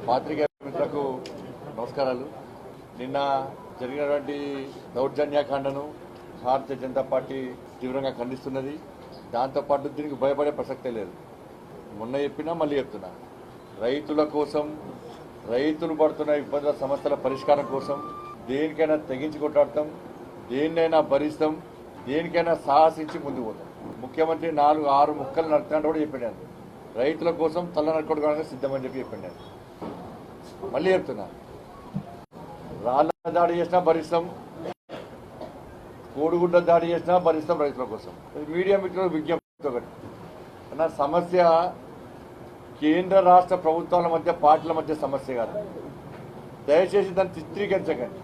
పాత్రికేయ మిత్రులకు నమస్కారాలు. నిన్న జరిగినటువంటి దౌర్జన్యకాండను భారతీయ జనతా పార్టీ తీవ్రంగా ఖండిస్తున్నది. దాంతోపాటు దీనికి భయపడే ప్రసక్తే లేదు. మొన్న చెప్పినా మళ్ళీ చెప్తున్నా, రైతుల కోసం, రైతులు పడుతున్న ఇబ్బందుల సమస్యల పరిష్కారం కోసం దేనికైనా తెగించి కొట్లాడతాం, దేన్నైనా భరిస్తాం, దేనికైనా సాహసించి ముందుకు పోతాం. ముఖ్యమంత్రి 4-6 ముక్కలు నడుతున్నట్టు కూడా చెప్పాడు. రైతుల కోసం తల్ల నడుకోవడానికి సిద్ధమని చెప్పాడు. మళ్ళీ చెప్తున్నా, రాళ్ల దాడి చేసినా భరిస్తాం, కోడిగుడ్డ దాడి చేసినా భరిస్తాం రైతుల కోసం. మీడియా మిత్రులకు విజ్ఞప్తి ఒకటి, అన్న సమస్య కేంద్ర రాష్ట్ర ప్రభుత్వాల మధ్య, పార్టీల మధ్య సమస్య కాదు. దయచేసి దాన్ని చిత్రీకరించకండి.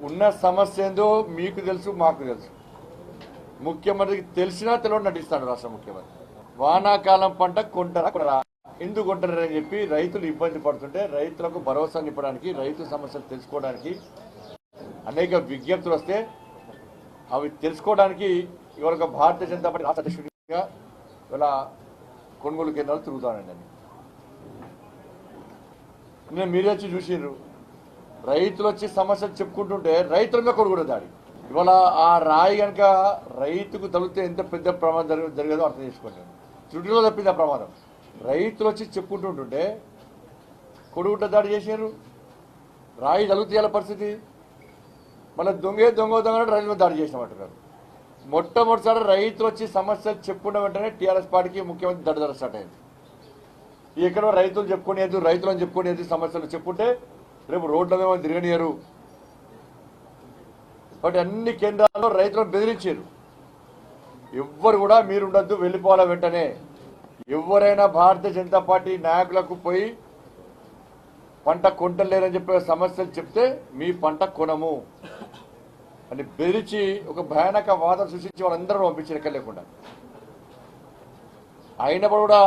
ఉన్న సమస్య ఏందో మీకు తెలుసు, మాకు తెలుసు. ముఖ్యమంత్రికి తెలిసినా తెలియని నటిస్తాడు రాష్ట్ర ముఖ్యమంత్రి. వానాకాలం పంట కొంటారా, ఎందుకు కొంటారని చెప్పి రైతులు ఇబ్బంది పడుతుంటే రైతులకు భరోసా నింపడానికి, రైతు సమస్యలు తెలుసుకోవడానికి అనేక విజ్ఞప్తులు వస్తే అవి తెలుసుకోవడానికి ఇవాళ భారతీయ జనతా పార్టీ రాష్ట్ర అధ్యక్షుడిగా ఇలా కొనుగోలు కేంద్రాలు తిరుగుతానండి. నేను మీరే వచ్చి చూసిర్రు, రైతులు వచ్చి సమస్యలు చెప్పుకుంటుంటే రైతులుగా కొనుగోలు దాడి. ఇవాళ ఆ రాయి కనుక రైతుకు తగిలితే ఎంత పెద్ద ప్రమాదం జరిగేదో అర్థం చేసుకోండి. చుట్టూలో తప్పింది ఆ ప్రమాదం. రైతులు వచ్చి చెప్పుకుంటుంటుంటే కొడుగుడ్డ దాడి చేశారు, రాయి తగులుతీయాల పరిస్థితి. మళ్ళీ దొంగ రైతులు దాడి చేసినామంటున్నారు. మొట్టమొదటిసారి రైతులు వచ్చి సమస్యలు చెప్పుకున్న వెంటనే టీఆర్ఎస్ పార్టీకి ముఖ్యమంత్రి దడదడ స్టార్ట్ అయింది. ఎక్కడో రైతులు చెప్పుకునేది, రైతులను చెప్పుకునేది, సమస్యలు చెప్పుకుంటే రేపు రోడ్ల మీద తిరగనియరు. కాబట్టి అన్ని కేంద్రాల్లో రైతులను బెదిరించారు. ఎవ్వరు కూడా మీరుండద్దు, వెళ్ళిపోవాలా వెంటనే. ఎవరైనా భారతీయ జనతా పార్టీ నాయకులకు పోయి పంట కొంటలేరని చెప్పే సమస్యలు చెప్తే మీ పంట కొనము అని బెదిరించి ఒక భయానక వాదన సృష్టించి వాళ్ళందరూ పంపించారు ఎక్కడ లేకుండా. అయినప్పుడు కూడా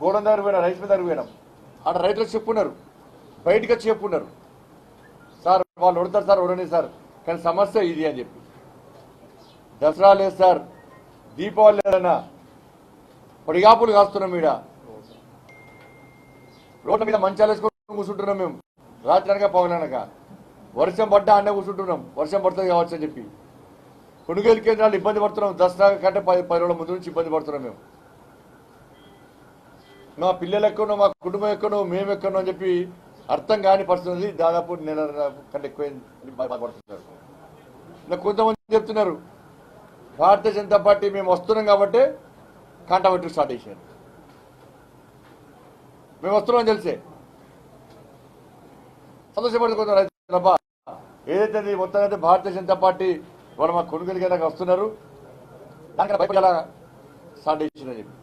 గోడం దగ్గర పోయినా, రైస్ మీద దగ్గర పోయినాం. ఆడ రైతులకు చెప్పుకున్నారు, బయటకు వచ్చి చెప్పుకున్నారు, సార్ వాళ్ళు ఉడతారు సార్, ఉడని సార్, కానీ సమస్య ఇది అని చెప్పి. దసరా లేదు సార్, దీపావళి లేదన్నా, పొడిగాపులు కాస్తున్నాం. ఈడ రోడ్ల మీద మంచాలు వేసుకొని కూర్చుంటున్నాం మేము, రాత్రి అనక పగలనక. వర్షం పడ్డా అన్నే కూర్చుంటున్నాం, వర్షం పడుతుంది కావచ్చు అని చెప్పి. కొనుగోలు కేంద్రాలు ఇబ్బంది పడుతున్నాం. దసరా కంటే 10 రోజుల ముందు నుంచి ఇబ్బంది పడుతున్నాం మేము. మా పిల్లలు ఎక్కడో, మా కుటుంబం ఎక్కడో, మేము ఎక్కడో అని చెప్పి అర్థం కాని పరిస్థితి. దాదాపు నెల కంటే ఎక్కువ బాధపడుతున్నారు. కొంతమంది చెప్తున్నారు భారతీయ జనతా పార్టీ మేము వస్తున్నాం కాబట్టి కాంటాబెట్టు స్టార్ట్ చేశారు. మేము వస్తున్నాం తెలిసే సంతోషపడుతున్నారు రైతులబ్బా. ఏదైతే మొత్తం అయితే భారతీయ జనతా పార్టీ వాళ్ళు మా కొనుగోలు కేంద్రానికి వస్తున్నారు, దానికన్నా భయపడేలా స్టార్ట్ చేసిందని చెప్పి.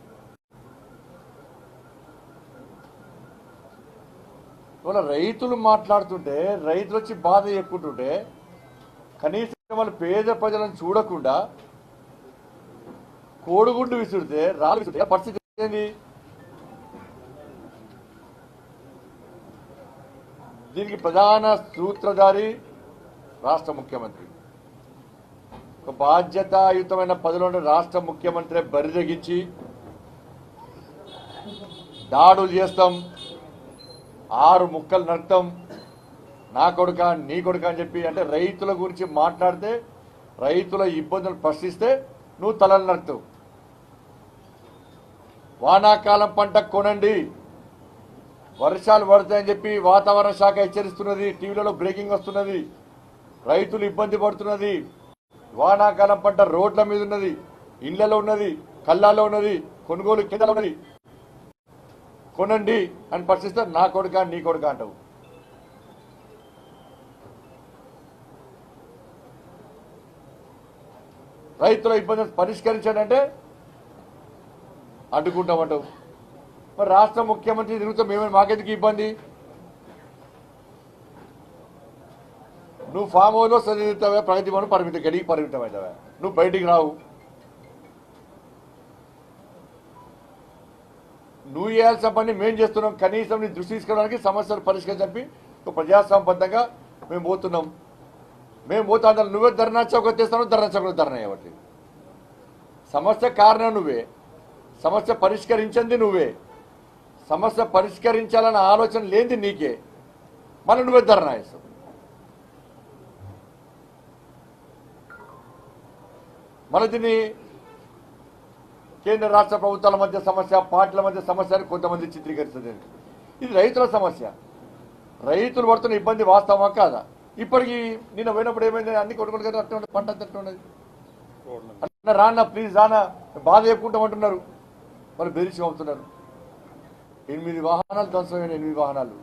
ఇవాళ రైతులు మాట్లాడుతుంటే, రైతులు వచ్చి బాధ చెప్పుకుంటుంటే కనీసం వాళ్ళు పేద ప్రజలను చూడకుండా కోడిగుడ్డు విసుడితే, రాళ్ళు విసుడితే పరిస్థితి ఏంది? దీనికి ప్రధాన సూత్రధారి రాష్ట్ర ముఖ్యమంత్రి. ఒక బాధ్యతాయుతమైన పదవిలో రాష్ట్ర ముఖ్యమంత్రి బరిదెగించి దాడులు చేస్తాం, 6 ముక్కలు నడతాం, నా కొడుక నీ కొడుక అని చెప్పి. అంటే రైతుల గురించి మాట్లాడితే, రైతుల ఇబ్బందులు ప్రశ్నిస్తే నువ్వు తలలు నడుతావు. వానాకాలం పంట కొనండి, వర్షాలు పడతాయని చెప్పి వాతావరణ శాఖ హెచ్చరిస్తున్నది. టీవీలలో బ్రేకింగ్ వస్తున్నది, రైతులు ఇబ్బంది పడుతున్నది. వానాకాలం పంట రోడ్ల మీద ఉన్నది, ఇళ్లలో ఉన్నది, కళ్ళాల్లో ఉన్నది, కొనుగోలు కేంద్రాలు ఉన్నది. కొనండి అని ప్రశ్నిస్తే నా కొడుక నీ కొడుక అంటావు. రైతుల ఇబ్బందులు పరిష్కరించాడంటే అడ్డుకుంటామంటావు. మరి రాష్ట్ర ముఖ్యమంత్రి తిరుగుతాం, మేమే, మాకెందుకు ఇబ్బంది? నువ్వు ఫామ్ హౌస్లో చదివితావా, ప్రగతి భవన్ గడికి పరిమితమవుతావా? నువ్వు బయటికి రావు. నువ్వు చేయాల్సిన పని మేము చేస్తున్నాం. కనీసం నీ దృష్టి తీసుకోవడానికి, సమస్యలు పరిష్కరించని ఒక ప్రజాసంబద్ధంగా మేము పోతున్నాం. మేము పోతా నువ్వే ధర్నా చౌక తెస్తాను, ధర్నా చౌకలో ధర్నా ఇవ్వట్లేదు. సమస్య కారణం నువ్వే, సమస్య పరిష్కరించింది నువ్వే, సమస్య పరిష్కరించాలన్న ఆలోచన లేనిది నీకే మన నువ్వే ధర్నా చేస్తావు. మన దీన్ని కేంద్ర రాష్ట్ర ప్రభుత్వాల మధ్య సమస్య, పార్టీల మధ్య సమస్య అని కొంతమంది చిత్రీకరిస్తుంది. ఇది రైతుల సమస్య. రైతులు పడుతున్న ఇబ్బంది వాస్తవమా కాదా? ఇప్పటికీ నిన్న పోయినప్పుడు ఏమైంది? అన్ని కొనుగోలు కదా అట్లా ఉండదు, పంట అట్లా ఉన్నది. అన్న రానా ప్లీజ్ రానా బాధ చెప్పుకుంటామంటున్నారు, మరి బెదిరించి అవుతున్నారు. 8 వాహనాలు ధ్వంసమైన 8 వాహనాలు.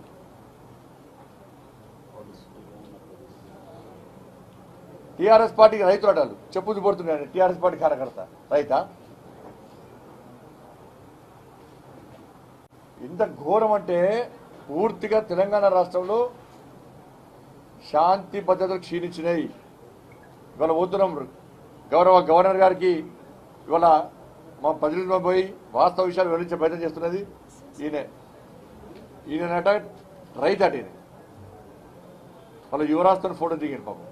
టీఆర్ఎస్ పార్టీకి రైతులు అటాలు చెప్పులు పడుతున్నాడు. టీఆర్ఎస్ పార్టీ కార్యకర్త రైతా? ఇంత ఘోరం అంటే పూర్తిగా తెలంగాణ రాష్ట్రంలో శాంతి భద్రతలు క్షీణించినాయి. ఇవాళ పోతున్నాం గౌరవ గవర్నర్ గారికి. ఇవాళ మా ప్రతినిధులు పోయి వాస్తవ విషయాలు వివరించే ప్రయత్నం చేస్తున్నది ఈయనట రైతు అట. వాళ్ళ యువరాజుతో ఫోటో దిగాడు పాపం,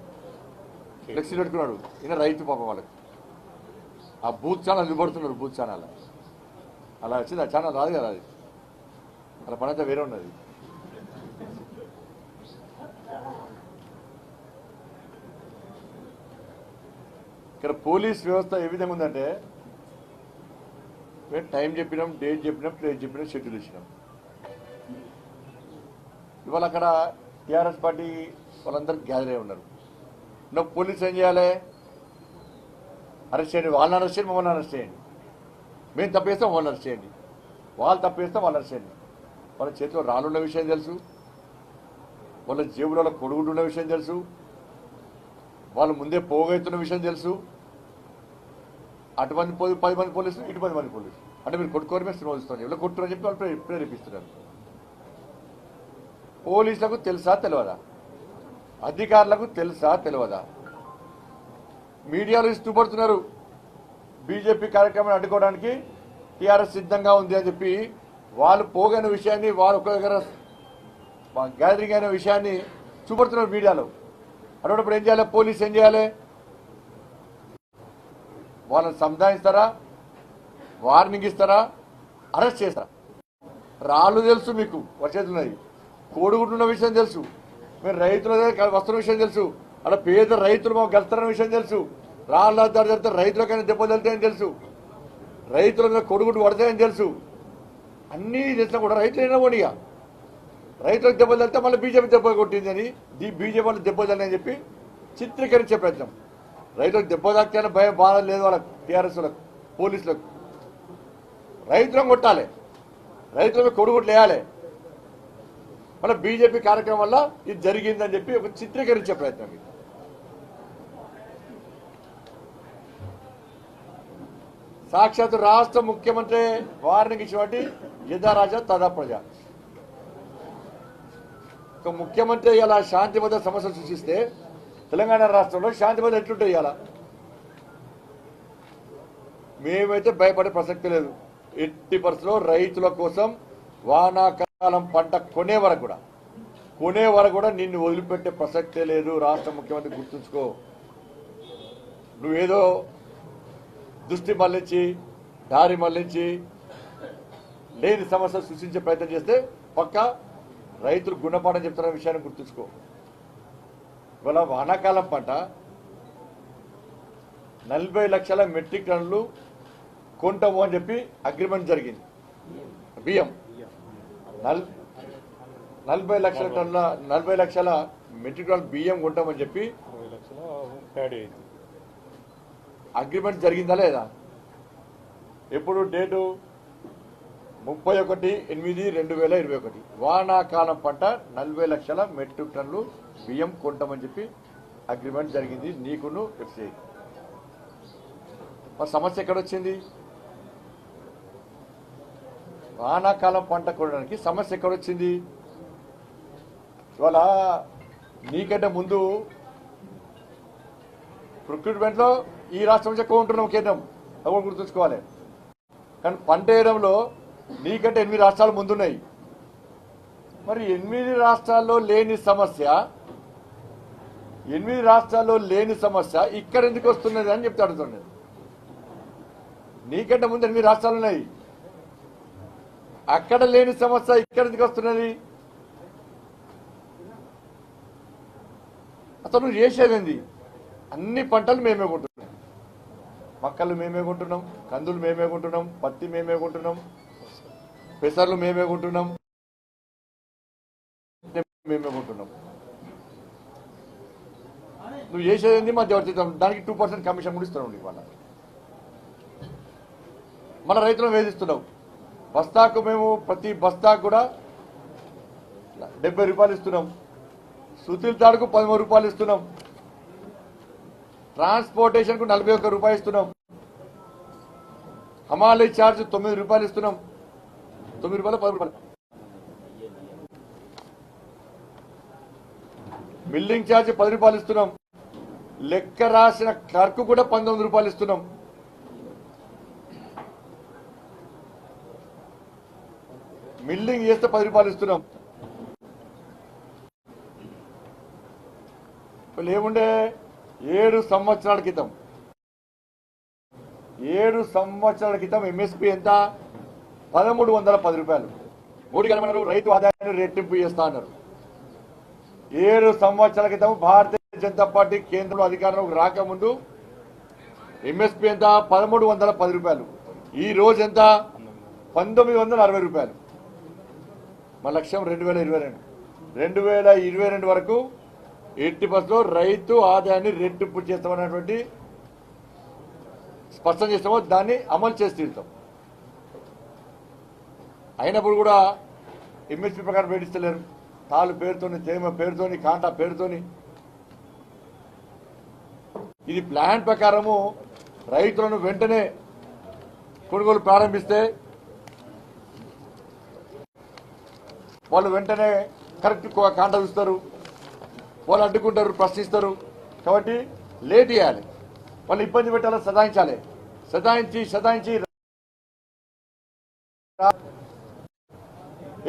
ఫ్లెక్సీ పెట్టుకున్నాడు. ఈయన రైతు పాపం. వాళ్ళకి ఆ బూత్ ఛానల్ నిలబడుతున్నారు. బూత్ ఛానల్ అలా వచ్చింది. ఆ ఛానల్ రాదు కదా, అది అలా పని అంతా వేరే ఉన్నది. ఇక్కడ పోలీస్ వ్యవస్థ ఏ విధంగా ఉందంటే, మేము టైం చెప్పినాం, డేట్ చెప్పినాం, ప్లేస్ చెప్పినాం, షెడ్యూల్ ఇచ్చినాం. ఇవాళ అక్కడ టీఆర్ఎస్ పార్టీ వాళ్ళందరూ గ్యాదర్ అయి ఉన్నారు. నువ్వు పోలీసు ఏం చేయాలి? అరెస్ట్ చేయండి. వాళ్ళని అరెస్ట్ చేయండి, మమ్మల్ని అరెస్ట్ చేయండి. మేము తప్పేస్తాం, మమ్మల్ని అరెస్ట్ చేయండి. వాళ్ళు తప్పేస్తాం, వాళ్ళు అరెస్ట్ చేయండి. వాళ్ళ చేతిలో రాళ్ళున్న విషయం తెలుసు, వాళ్ళ జేబులలో కొడుగుంటున్న విషయం తెలుసు, వాళ్ళు ముందే పోగైతున్న విషయం తెలుసు. అటుమంది 10 మంది పోలీసులు, ఇటు 10 మంది పోలీసులు. అంటే మీరు కొట్టుకోని మేము శ్రోధిస్తాం, ఇలా కొట్టురు అని చెప్పి వాళ్ళు ప్రేరేపిస్తున్నారు. పోలీసులకు తెలుసా తెలియదా? అధికారులకు తెలుసా తెలియదా? మీడియాలో ఇష్టపడుతున్నారు. బీజేపీ కార్యక్రమాన్ని అడ్డుకోవడానికి టీఆర్ఎస్ సిద్ధంగా ఉంది అని చెప్పి వాళ్ళు పోగైన విషయాన్ని, వాళ్ళు ఒక దగ్గర గ్యాదరింగ్ అయిన విషయాన్ని చూపడుతున్నారు మీడియాలో. అటువంటిప్పుడు ఏం చేయాలి? పోలీసు ఏం చేయాలి? వాళ్ళని సంధానిస్తారా? వార్నింగ్ ఇస్తారా? అరెస్ట్ చేస్తారా? రాళ్ళు తెలుసు మీకు, వచ్చేతున్నది. కోడిగుడ్డున్న విషయం తెలుసు, మీరు రైతుల వస్తున్న విషయం తెలుసు, అలా పేద రైతులు మాకు గెలుస్తారన్న విషయం తెలుసు. రాళ్ళ దాడి జరిగితే రైతులకైనా దెబ్బలు వెళ్తాయని తెలుసు, రైతుల మీద కొడుగుడ్డు పడతాయని తెలుసు. అన్నీ తెలిసినా కూడా రైతులైనా పోనీగా రైతులకు దెబ్బలు వెళ్తే మళ్ళీ బీజేపీ దెబ్బలు కొట్టిందని, బీజేపీ వాళ్ళు దెబ్బలు అని చెప్పి చిత్రీకరించే ప్రయత్నం. రైతులకు దెబ్బ తాకితే భయం బాధ లేదు వాళ్ళకి, టీఆర్ఎస్ వాళ్ళకు, పోలీసులకు. రైతులను కొట్టాలి, రైతుల మీద కొడుగుడ్లు వేయాలి. మళ్ళీ బీజేపీ కార్యక్రమం వల్ల ఇది జరిగిందని చెప్పి ఒక చిత్రీకరించే ప్రయత్నం. సాక్షాత్ రాష్ట్ర ముఖ్యమంత్రి వార్నింగ్ ఇచ్చినటువంటి యథా రాజా తదా ప్రజ. ఒక ముఖ్యమంత్రి ఇలా శాంతి భద్రత సమస్యలు సృష్టిస్తే తెలంగాణ రాష్ట్రంలో శాంతి భద్రత ఎట్లుంటాయి? ఇలా మేమైతే భయపడే ప్రసక్తి లేదు. ఎట్టి పరిస్థితుల్లో రైతుల కోసం వానాకాలం పంట కొనే వరకు కూడా నిన్ను వదిలిపెట్టే ప్రసక్తే లేదు. రాష్ట్ర ముఖ్యమంత్రి గుర్తుంచుకో. నువ్వేదో దృష్టి మళ్లించి, దారి మళ్లించి లేని సమస్యలు సృష్టించే ప్రయత్నం చేస్తే పక్కా రైతులు గుణపాఠం చెప్తున్న విషయాన్ని గుర్తుంచుకో. ఇవాళ వానాకాలం పంట 40 లక్షల మెట్రిక్ టన్నులు కొంటాము అని చెప్పి అగ్రిమెంట్ జరిగింది. బియ్యం 40 లక్షల మెట్రిక్ టన్నుల బియ్యం కొంటామని చెప్పి అగ్రిమెంట్ జరిగిందా లేదా? ఎప్పుడు డేటు? 31/8/2021. వానాకాలం పంట 40 లక్షల మెట్రిక్ టన్నులు బియ్యం కొంటామని చెప్పి అగ్రిమెంట్ జరిగింది నీకును ఎఫ్సిఐ. మరి సమస్య ఎక్కడొచ్చింది? వానాకాలం పంట కొనడానికి సమస్య ఎక్కడొచ్చింది? ఇవాళ నీకంటే ముందు ప్రొక్యూర్మెంట్లో ఈ రాష్ట్రం నుంచి ఎక్కువ ఉంటున్నాం కేంద్రం, అవి గుర్తుంచుకోవాలి. కానీ పంట వేయడంలో నీకంటే 8 రాష్ట్రాలు ముందున్నాయి. మరి 8 రాష్ట్రాల్లో లేని సమస్య ఇక్కడ ఎందుకు వస్తున్నది అని చెప్తే అడుగుతున్నాను. నీకంటే ముందు 8 రాష్ట్రాలు ఉన్నాయి. అక్కడ లేని సమస్య ఇక్కడ ఎందుకు వస్తున్నది? అసలు నువ్వు చేసేది అన్ని పంటలు మేమే కొంటున్నాం. మక్కలు మేమే కొంటున్నాం, కందులు మేమే కొంటున్నాం, పత్తి మేమే కొంటున్నాం, పెసర్లు మేమే కొంటున్నాం, మేమే కొంటున్నాం. నువ్వు చేసేది మధ్యవర్తిత్వం, దానికి 2% కమిషన్ కూడా ఇస్తున్నావు. ఇవాళ మన రైతులను వేధిస్తున్నావు. బస్తాకు మేము ప్రతి బస్తాకు కూడా 70 రూపాయలు ఇస్తున్నాం, సుతిల్ తాడుకు 13 రూపాయలు ఇస్తున్నాం, ట్రాన్స్పోర్టేషన్కు 41 రూపాయలు ఇస్తున్నాం, హమాలీ ఛార్జ్ 9 రూపాయలు ఇస్తున్నాం. 9 రూపాయలు 10 రూపాయలు. మిల్లింగ్ ఛార్జ్ 10 రూపాయలు ఇస్తున్నాం. లెక్క రాసిన క్లర్క్ కూడా 19 రూపాయలు ఇస్తున్నాం. మిల్లింగ్ చేస్తే 10 రూపాయలు ఇస్తున్నాం. ఏముండే 7 సంవత్సరాల క్రితం ఎంఎస్పీ ఎంత? 1310 రూపాయలు. మోడీ గారు రైతు ఆదాయాన్ని రెట్టింపు చేస్తా అన్నారు. 7 సంవత్సరాల క్రితం భారతీయ జనతా పార్టీ కేంద్రంలో అధికారంలోకి రాకముందు ఎంఎస్పీ ఎంత? 1310 రూపాయలు. ఈ రోజు ఎంత? 1960 రూపాయలు. మా లక్ష్యం 2022 వరకు 80% రైతు ఆదాయాన్ని రెట్టింపు చేస్తామన్నటువంటి స్పష్టం చేస్తామో దాన్ని అమలు చేసి తీరుతాం. అయినప్పుడు కూడా ఎంఎస్పీ ప్రకారం వేడిస్తలేరు. తాళ్ళు పేరుతోని, తేమ పేరుతోని, కాంటా పేరుతోని. ఇది ప్లాన్ ప్రకారము రైతులను వెంటనే కొనుగోలు ప్రారంభిస్తే వాళ్ళు వెంటనే కరెక్ట్ కాంటా చూస్తారు, వాళ్ళు అడ్డుకుంటారు, ప్రశ్నిస్తారు. కాబట్టి లేట్ చేయాలి, వాళ్ళు ఇబ్బంది పెట్టాలి, సదాయించి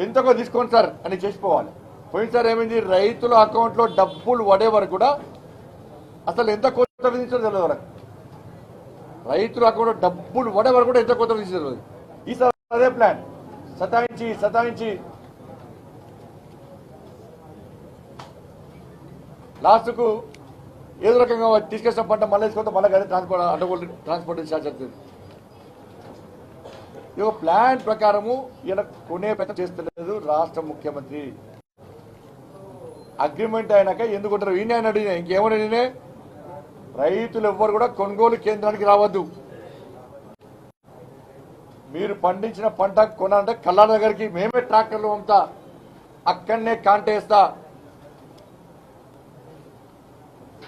ఎంతకో తీసుకోండి సార్ అని చేసిపోవాలి. పోయినసారి ఏమైంది? రైతుల అకౌంట్లో డబ్బులు పడే వరకు కూడా అసలు ఎంత కొత్త విధించాలో తెలియదు వరకు. రైతుల అకౌంట్లో డబ్బులు పడే వరకు కూడా ఎంత కొత్త విధించాలో తెలియదు. ఈసారి అదే ప్లాన్, సతాయించి లాస్ట్కు ఏదో రకంగా తీసుకొచ్చిన పంట మళ్ళీ వేసుకుంటే మళ్ళీ అదే ట్రాన్స్పోర్టేషన్ ఛార్జ్ అవుతుంది. ఇది ఒక ప్లాన్ ప్రకారము ఇలా కొనే ప్రయత్నం చేస్తలేదు రాష్ట్ర ముఖ్యమంత్రి. అగ్రిమెంట్ అయినాక ఎందుకు ఉంటారు? ఈయన ఆయన అడిగినా ఇంకేమని, రైతులు ఎవ్వరు కూడా కొనుగోలు కేంద్రానికి రావద్దు. మీరు పండించిన పంట కొనాలంటే కల్లాడ దగ్గరికి మేమే ట్రాక్టర్లు పంపుతా, అక్కడనే కాంటేస్తా.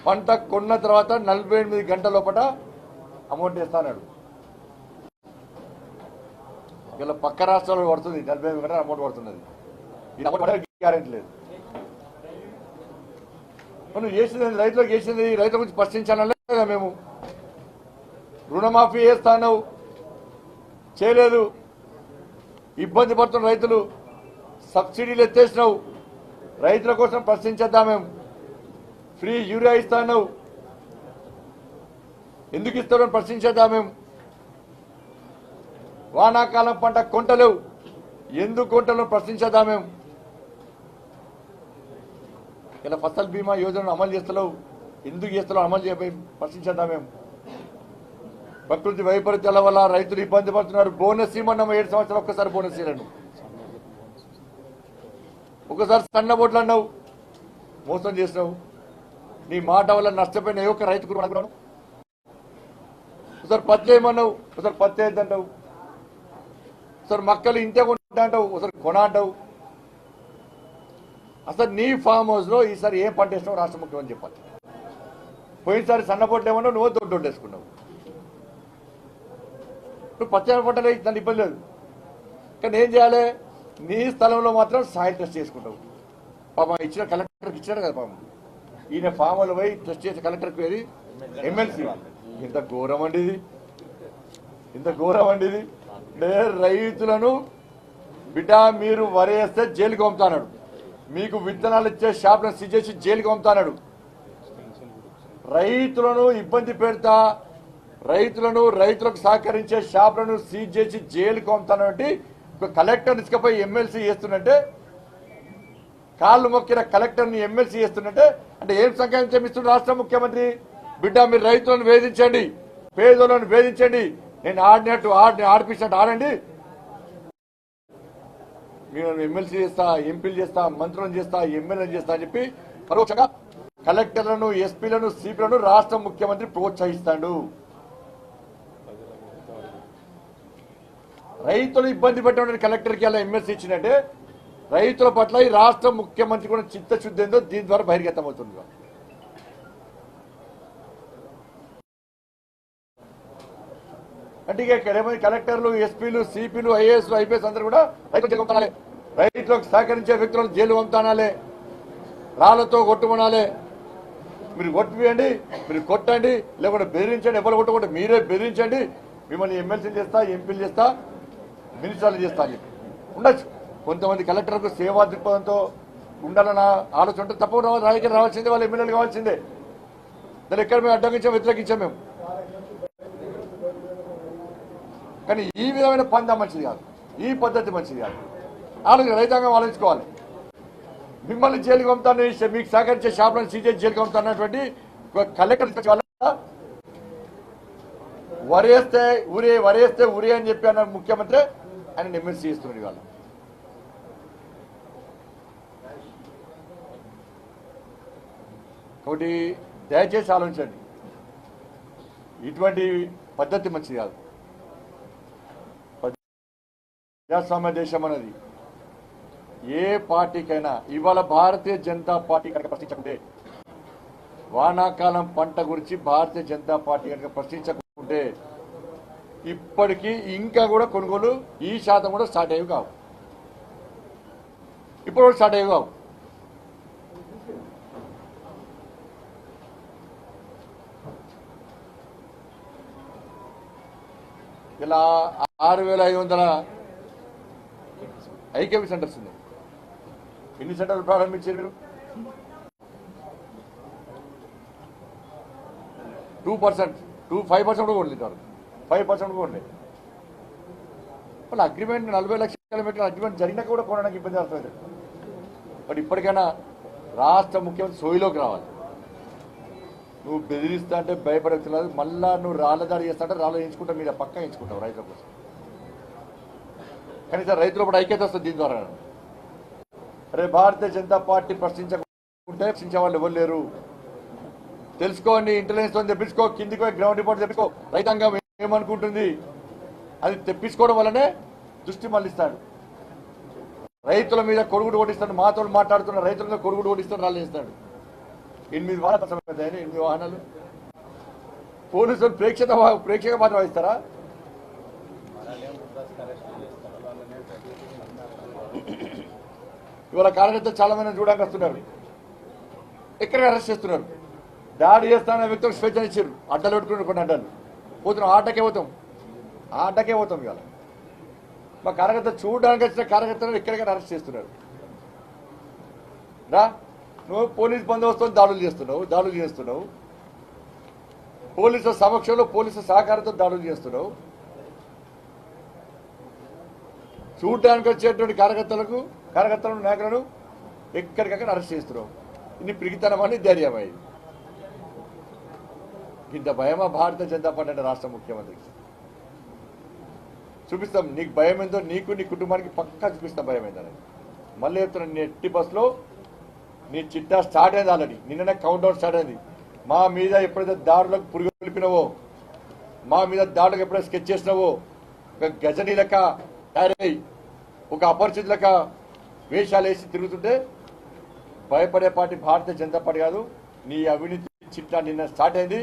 పంట కొన్న తర్వాత 48 గంటల లోపల అమౌంట్ వేస్తా అన్నాడు. ఇలా పక్క రాష్ట్రాల్లో పడుతుంది 48 గంటల అమౌంట్ పడుతున్నది. ఇది అమౌంట్ గ్యారెంటీ లేదు. మనం చేసింది రైతులకు చేసింది, రైతుల గురించి ప్రశ్నించాలనే కదా మేము. రుణమాఫీ చేస్తాను చేయలేదు, ఇబ్బంది పడుతున్న రైతులు, సబ్సిడీలు ఎత్తేసినావు, రైతుల కోసం ప్రశ్నించేద్దాం మేము. ఫ్రీ యూరియా ఇస్తాను, ఎందుకు ఇస్తారని ప్రశ్నించేద్దాం మేము. వానాకాలం పంట కొంటలేవు, ఎందుకు కొంటలేవు ప్రశ్నించేద్దాం మేము. ఇలా ఫసల్ బీమా యోజనను అమలు చేస్తలేవు, ఎందుకు చేస్తలేవు అమలు చేయబోయి ప్రశ్నించేద్దాం మేము. ప్రకృతి వైపరీత్యాల వల్ల రైతులు ఇబ్బంది పడుతున్నారు. బోనస్ ఇవ్వమన్నాము 7 సంవత్సరాలు, ఒక్కసారి బోనస్ ఇవ్వండి. ఒకసారి సన్న బోట్లు అన్నావు, మోసం చేసినావు. నీ మాట వల్ల నష్టపోయిన ఏ ఒక్క రైతు కూడా ఒకసారి పత్తి వేయమన్నావు, ఒకసారి పత్తి వేద్దంటావు, ఒకసారి మక్కలు ఇంతే కొంటా అంటావు, ఒకసారి కొన అంటావు. అసలు నీ ఫామ్ హౌస్ లో ఈసారి ఏం పంట వేసినావు రాష్ట్ర ముఖ్యమంత్రి చెప్పాలి. పోయినసారి సన్నపోట్లు ఏమన్నావు, నువ్వు దొడ్డు వేసుకున్నావు. నువ్వు పత్తి పంటలే దాన్ని ఇబ్బంది లేదు, కానీ ఏం చేయాలి? నీ స్థలంలో మాత్రం సాయిల్ టెస్ట్ చేసుకుంటావు. పాపం ఇచ్చిన కలెక్టర్కి ఇచ్చినాడు కదా పాపం, ఈయన ఫామ్ హౌస్ పోయి టెస్ట్ చేసే కలెక్టర్కి పోయి ఎమ్మెల్సీ. ఇంత ఘోరం అండి ఇది, ఇంత ఘోరం అండి ఇది. రైతులను బిడ్డ మీరు వరేస్తే జైలుకి పంపుతాడు, మీకు విత్తనాలు ఇచ్చే షాప్లను సీజ్ చేసి జైలుకి పంపుతాడు. రైతులను ఇబ్బంది పెడతా, రైతులకు సహకరించే షాపులను సీజ్ చేసి జైలుకి పంపుతానంటే కలెక్టర్ ఇసుకపోయి ఎమ్మెల్సీ చేస్తున్నట్టే, కాళ్ళు మొక్కిన కలెక్టర్ని ఎమ్మెల్సీ చేస్తున్నట్టే అంటే ఏం సంకేతం ఇస్తున్న రాష్ట్ర ముఖ్యమంత్రి? బిడ్డ మీరు రైతులను వేధించండి, పేదలను వేధించండి, నేను ఆడినట్టు ఆడిపించినట్టు ఆడండి, మీరు ఎమ్మెల్సీ చేస్తా, ఎంపీలు చేస్తా, మంత్రులను చేస్తా, ఎమ్మెల్యేలు చేస్తా అని చెప్పి పరోక్షంగా కలెక్టర్లను, ఎస్పీలను, సిపిలను రాష్ట్ర ముఖ్యమంత్రి ప్రోత్సహిస్తాడు. రైతులు ఇబ్బంది పెట్టడం కలెక్టర్కి అలా ఎమ్మెల్సీ ఇచ్చినట్టే రైతుల పట్ల ఈ రాష్ట్ర ముఖ్యమంత్రి కూడా చిత్తశుద్ధి ఏందో దీని ద్వారా బహిర్గతమవుతుంది. అంటే ఇక కలెక్టర్లు, ఎస్పీలు, సిపిలు, ఐఏఎస్లు, ఐపీఎస్ అందరూ కూడా రైతులు జైలు పంపాలి, రైతులకు సహకరించే వ్యక్తులను జైలు పంపానాలే, రాళ్లతో కొట్టుమనాలే. మీరు కొట్టివేయండి, మీరు కొట్టండి, లేకుంటే బెదిరించండి, ఎవరు కొట్టకుండా మీరే బెదిరించండి, మిమ్మల్ని ఎమ్మెల్సీలు చేస్తా, ఎంపీలు చేస్తా, మినిస్టర్లు చేస్తా అని చెప్పి ఉండొచ్చు. కొంతమంది కలెక్టర్కు సేవా దృక్పథంతో ఉండాలన్న ఆలోచన ఉంటే తప్పకుండా రాజకీయాలు రావాల్సిందే, వాళ్ళు ఎమ్మెల్యేలు కావాల్సిందే. దాన్ని ఎక్కడ మేము అడ్డగించాం, వ్యతిరేకించాం మేము. కానీ ఈ విధమైన పందా మంచిది కాదు, ఈ పద్ధతి మంచిది కాదు. రైతాంగం ఆలోచించుకోవాలి. మిమ్మల్ని జైలుకి పంపుతాను, మీకు సహకరించే షాపులను సీజే జైలుకి పంపుతానటువంటి కలెక్టర్ వల్ల వరేస్తే ఊరే అని చెప్పి అన్న ముఖ్యమంత్రి ఆయన ఎమ్మెల్సీ చేస్తున్నారు. ఇవాళ కాబట్టి దయచేసి ఆలోచించండి, ఇటువంటి పద్ధతి మంచిది కాదు. ప్రజాస్వామ్య దేశం అనేది ఏ పార్టీకైనా, ఇవాళ భారతీయ జనతా పార్టీ కనుక ప్రశ్నించకుంటే, వానాకాలం పంట గురించి భారతీయ జనతా పార్టీ కనుక ప్రశ్నించకుంటే ఇప్పటికీ ఇంకా కూడా కొనుగోలు ఈ శాతం కూడా స్టార్ట్ అయ్యేవి కావు, ఇప్పుడు కూడా స్టార్ట్ అయ్యేవి కావు. ఇలా 6500 ఐకేపీ సెంటర్స్ ఉన్నాయి. ఎన్ని సెంటర్లు ప్రారంభించారు మీరు? 2%, 5% కూడా ఉండలేదు, 5% కూడా ఉండలేదు. వాళ్ళ అగ్రిమెంట్ 40 లక్షల మీటర్ల అగ్రిమెంట్ జరిగినాక కూడా కొనడానికి ఇబ్బంది అవుతుంది. బట్ ఇప్పటికైనా రాష్ట్ర ముఖ్యమంత్రి సోయిలోకి రావాలి. నువ్వు బెదిరిస్తా అంటే భయపడలేదు, మళ్ళా నువ్వు రాళ్ళదాడి చేస్తా అంటే రాళ్ళు ఎంచుకుంటా, మీద పక్కా ఎంచుకుంటావు రైతుల కోసం. కనీసం రైతుల కూడా ఐక్యత వస్తుంది దీని ద్వారా. అరే భారతీయ జనతా పార్టీ ప్రశ్నించకుంటే ప్రశ్నించే వాళ్ళు ఎవరు లేరు, తెలుసుకోండి, ఇంటెలిజెన్స్ తో తెప్పించుకో, కిందికి పోయి గ్రౌండ్ రిపోర్ట్ తెప్పించుకో, రైతాంగం ఏమనుకుంటుంది అది తెప్పించుకోవడం వల్లనే దృష్టి మళ్ళిస్తాడు. రైతుల మీద కొడుగుడు ఓడిస్తాడు, మాతో మాట్లాడుతున్న రైతుల మీద కొడుగుడు ఓడిస్తాడు, రాళ్ళు వేస్తాడు. 8 వాహనాలు, 8 వాహనాలు పోలీసులు ప్రేక్షక పాత్ర వహిస్తారా? ఇవాళ కార్యకర్తలు చాలా మంది చూడడానికి వస్తున్నారు, ఎక్కడ అరెస్ట్ చేస్తున్నారు. దాడి చేస్తానన్న వ్యక్తులకు స్వేచ్ఛ ఇచ్చారు, అడ్డలు పెట్టుకున్నారు, కొన్ని అడ్డాలు పోతున్నాం, ఆటకే పోతాం. ఇవాళ మా కార్యకర్తలు చూడడానికి వచ్చిన కార్యకర్తలను ఎక్కడికైనా అరెస్ట్ చేస్తున్నారు. రా, నువ్వు పోలీస్ బందోబస్తు దాడులు చేస్తున్నావు, పోలీసుల సమక్షంలో పోలీసుల సహకారంతో దాడులు చేస్తున్నావు. చూడడానికి వచ్చేటువంటి కార్యకర్తలను నాయకులను ఎక్కడికక్కడ అరెస్ట్ చేస్తున్నావు. ఇన్ని పిరిగితనమని ధైర్యం అయింది. ఇంత భయమా భారతీయ జనతా పార్టీ అంటే రాష్ట్ర ముఖ్యమంత్రికి? చూపిస్తాం నీకు భయం ఏందో, నీకు నీ కుటుంబానికి పక్కా చూపిస్తాం భయం ఏందని. మళ్ళీ చెప్తున్నా, నీ ఎట్టి బస్లో నీ చిట్టా స్టార్ట్ అయింది, ఆల్రెడీ నిన్ననే కౌంట్ డౌన్ స్టార్ట్ అయింది. మా మీద ఎప్పుడైతే దాడులకు పురుగు కలిపినావో, మా మీద దాడులకు ఎప్పుడైతే స్కెచ్ చేసినావో, ఒక గజనీ లెక్క తయారై, ఒక అపరిచిత లెక్క వేషాలు వేసి తిరుగుతుంటే భయపడే పార్టీ భారతీయ జనతా పార్టీ కాదు. నీ అవినీతి చిట్టా నిన్న స్టార్ట్ అయింది,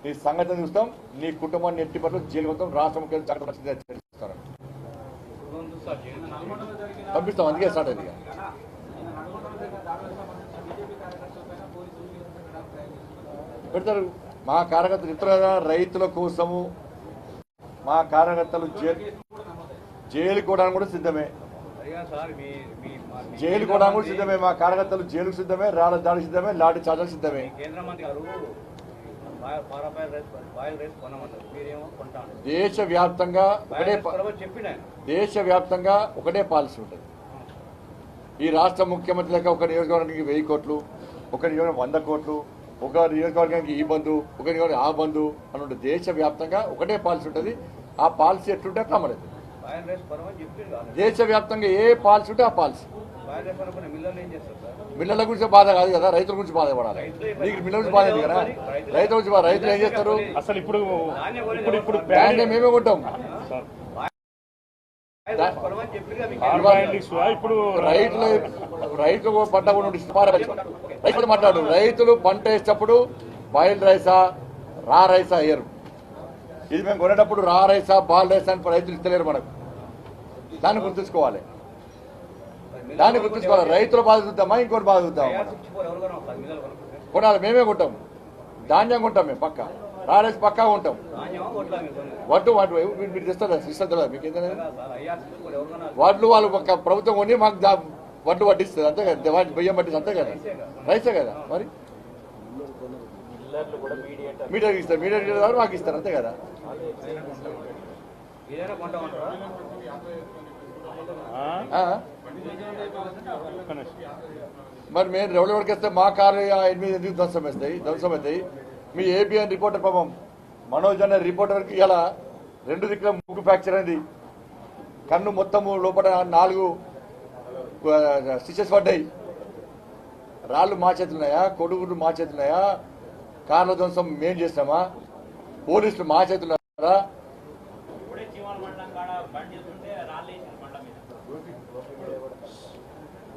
నీ సంగతిని చూస్తాం, నీ కుటుంబాన్ని ఎట్టి పట్ల జైలు మొత్తం రాష్ట్ర ముఖ్యమంత్రి పంపిస్తాం. అందుకే స్టార్ట్ అయింది. పెడతారు మా కార్యకర్తలు, ఇతర రైతుల కోసము మా కార్యకర్తలు జైలుకి కూడా సిద్ధమే, మా కార్యకర్తలు జైలుకు సిద్ధమే, రాళ్ళ దాడి సిద్ధమే, లాఠీ చార్జీలకు సిద్ధమే. దేశవ్యాప్తంగా ఒకటే పాలసీ ఉంటుంది. ఈ రాష్ట్ర ముఖ్యమంత్రి లెక్క ఒక నియోజకవర్గానికి 1000 కోట్లు, ఒక నియోజకవర్గం 100 కోట్లు, ఒక నియోజకవర్గానికి ఈ బంధు, ఒక నియోజకవర్గం ఆ బంధు అని ఉంటుంది. దేశవ్యాప్తంగా ఒకటే పాలసీ ఉంటుంది. ఆ పాలసీ ఎట్లుంటే అట్లా అమలు. దేశవ్యాప్తంగా ఏ పాలసీ ఉంటే ఆ పాలసీ. మిల్లర్ల గురించి బాధ కాదు కదా, రైతుల గురించి బాధపడాలి. నీకు మిల్లల గురించి బాధ కదా, రైతుల గురించి బాధ. రైతులు ఏం చేస్తారు? అసలు ఇప్పుడు మేమే కొంటాం. ఇప్పుడు రైతులు పంట రైతులు మాట్లాడు. రైతులు పంట వేసేటప్పుడు బాయిల్ రైసా రా రైసా అయ్యారు. ఇది మేము కొనేటప్పుడు రా రైసా బాల్ రైసా అని రైతులు ఇస్తలేరు మనకు. దాన్ని గుర్తుంచుకోవాలి. రైతుల బాధ చూద్దామా ఇంకోటి బాధ చూద్దామా? కొనాలి. మేమే కొంటాం, ధాన్యం కొంటాం మేము పక్క. రా రైస్ పక్కా ఉంటాం. వడ్లు మీరు తెస్తారు ఇస్తారు మీకు వడ్లు వాళ్ళు ప్రభుత్వం కొని మాకు వడ్లు వడ్డిస్తుంది అంతే కదా, బియ్యం పట్టిస్తుంది అంతే కదా, రైసే కదా. మరి మీడియాకి ఇస్తారు, మీడియా ద్వారా మాకు ఇస్తారు అంతే కదా. మరి మేము ఎవరికి వస్తే మా కారు 8 ఎందుకు ధ్వంసం అవుతాయి. మీ ఏబిఎన్ రిపోర్టర్ పాపం మనోజ్ అనే రిపోర్టర్కి ఇలా 2 దిక్కుల ముగ్గు ఫ్రాక్చర్ అయింది. కన్ను మొత్తము లోపల 4 స్టిచెస్ పడ్డాయి. రాళ్ళు మా చేతులున్నాయా? కొడుగులు మా చేతులున్నాయా? కార్ల ధ్వంసం మేం చేసినామా? పోలీసులు మా చేతులున్నారా?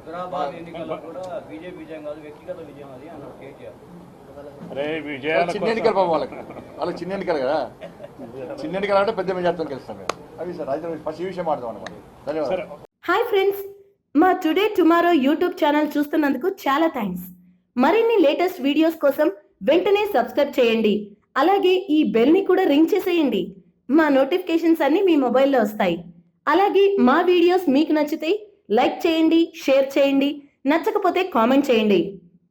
హుజరాబాద్ ఎన్నికల్లో కూడా బీజేపీ విజయం కాదు, వ్యక్తిగత విజయం అది అన్నారు కేటీఆర్. చిన్న ఎన్నికలు పాపం వాళ్ళకి చిన్న ఎన్నికలు కదా. చిన్న ఎన్నికలు అంటే పెద్ద మెజార్టీతో గెలుస్తాం మేము. అవి సార్ రైతు ఫస్ట్ ఈ విషయం మాట్లాడదాం అనమాట. ధన్యవాదాలు. హాయ్ ఫ్రెండ్స్, మా టుడే టుమారో యూట్యూబ్ ఛానల్ చూస్తున్నందుకు చాలా థ్యాంక్స్. మరిన్ని లేటెస్ట్ వీడియోస్ కోసం వెంటనే సబ్స్క్రైబ్ చేయండి. అలాగే ఈ బెల్ ని కూడా రింగ్ చేసేయండి. మా నోటిఫికేషన్స్ అన్ని మీ మొబైల్లో వస్తాయి. అలాగే మా వీడియోస్ మీకు నచ్చితే లైక్ చేయండి, షేర్ చేయండి, నచ్చకపోతే కామెంట్ చేయండి.